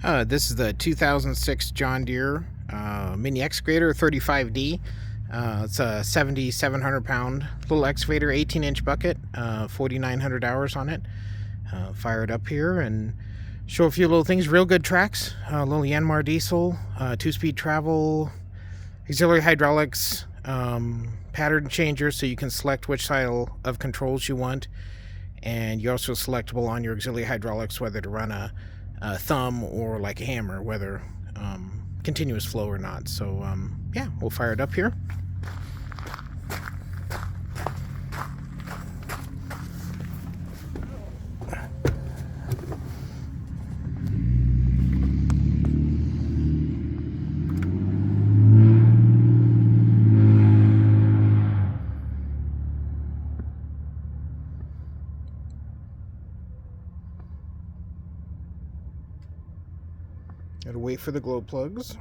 This is the 2006 John Deere mini excavator 35D. It's a 7,700 pound little excavator, 18-inch bucket, 4,900 hours on it. Fire it up here and show a few little things. Real good tracks, a little Yanmar diesel, 2-speed travel, auxiliary hydraulics, pattern changer so you can select which style of controls you want. And you're also selectable on your auxiliary hydraulics whether to run a thumb or like a hammer, whether continuous flow or not. So yeah, we'll fire it up here. Gotta wait for the glow plugs.